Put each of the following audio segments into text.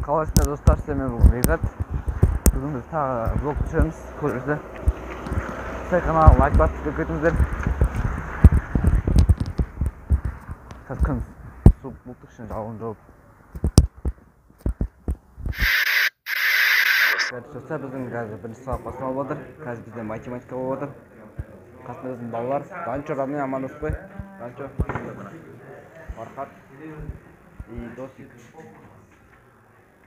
Қалайсыздар достар, сіздермен бүгін Бекзат. Бүгін біз тағы блог түсіреміз, көріңіздер. Сіздер каналға лайк басып кетіңіздер. Қазір күн суық бұлттық үшін жауын жауып. Достар, біздің қазір бірінші сабақ басталып отыр. Қазір бізде математика болып отыр. Қасында біздің балалар. Данчо, Раммен амандасып қой. Данчо, Фархат и Досик.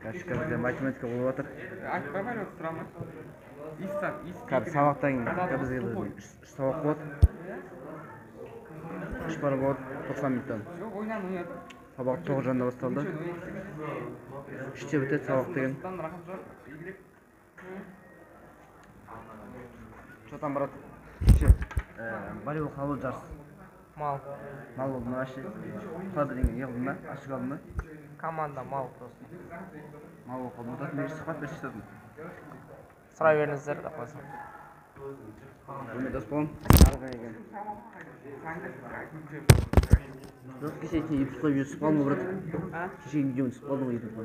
Қазір математика болып отыр. Қазір сабақтан бізге 3 сабақ болады. 3 пара болады, 90 минуттан. Сабақ 9 жанда басталды. 3-те бітеді сабақ деген. Что там, брат? Волейбол қалу жарыс. Мал. Мал болды ма вообще? Қалды деген еғылды ма? Ашық алды ма? Команда мал просто. Мал болып қалды ма? Мен сұхбат берші дедім. Сұрай беріңіздер де қойсам. Өме дос болам. Арғы екен. Жоқ, кеше ютубқа видео түсіп қалдым ғой, брат. Кеше видеоны түсіп қалдым ғой ютубқа.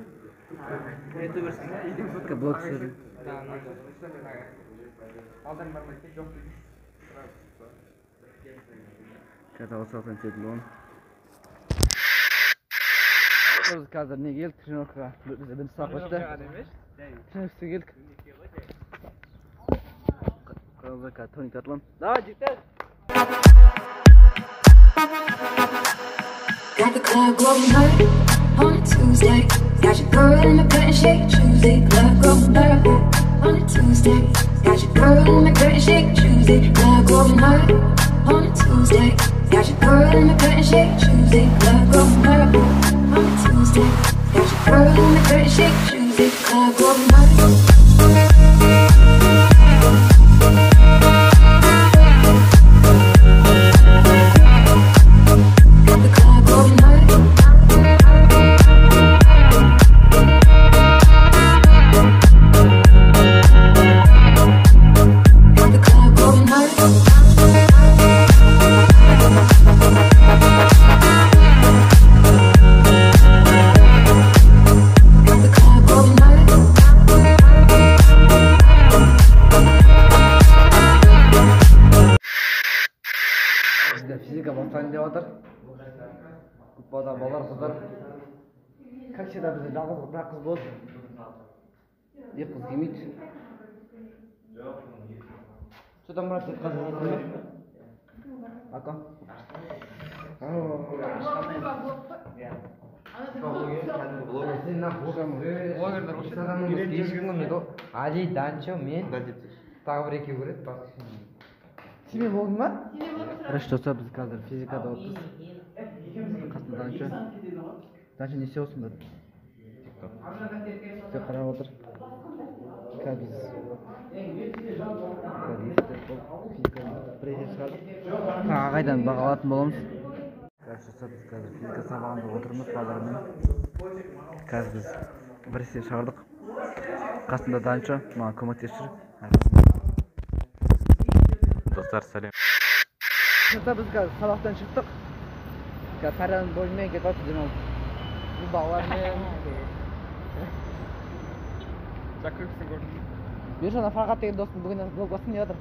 Ютубқа блог түсірдім. Қазір ауысалсан тетін болам. Біз қазір не келдік? Тренировкаға. Бізде бірінші сабақ өтті. Тренировкаға келдік. Қазір қазір тоник тартылам. Давай, жігіттер! Got the club going hard on a Tuesday. Got your girl in my curtain shake Tuesday. Club going hard on a Tuesday. Got your girl in my curtain shake Tuesday. Club going hard on a Tuesday. Got your girl in my curtain shake Tuesday. Club going hard on a Tuesday. Got your girl in my curtain shake Tuesday. Club going hard. Физика бастайын деп жатыр. Көп балалар, қыздар. Как всегда бізде жалғыз бір қыз болды. Екі қыз келмейді. Что там, брат, қыз болды ма? Ака? Али, Данчо, мен. Тағы бір екеу көреді. Сене болды ма? Хорошо, достар, біз қазір физикада отырмыз. Қасында Данчо. Данчо не істеп отырсың, брат? Тек қарап отыр. Қазір біз физикадан қайдан баға алатын боламыз. Достар, біз қазір физика сабағында отырмыз балалармен. Қазір біз бір есе шығардық. Қасында Данчо, маған көмектесіп жүр. Достар, сәлем. Достар, біз қазір сабақтан шықтық. Қазір сарияның бойымен кетіп жатыр демалып. Бұл балалармен. Закрыпсын көрдім. Бержан Фархат деген достым бүгін блог бастым деп жатыр.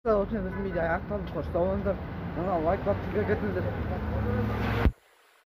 В общем, біздің видео аяқталды. Қош сау болыңыздар. Лайк басып кетіңіздер.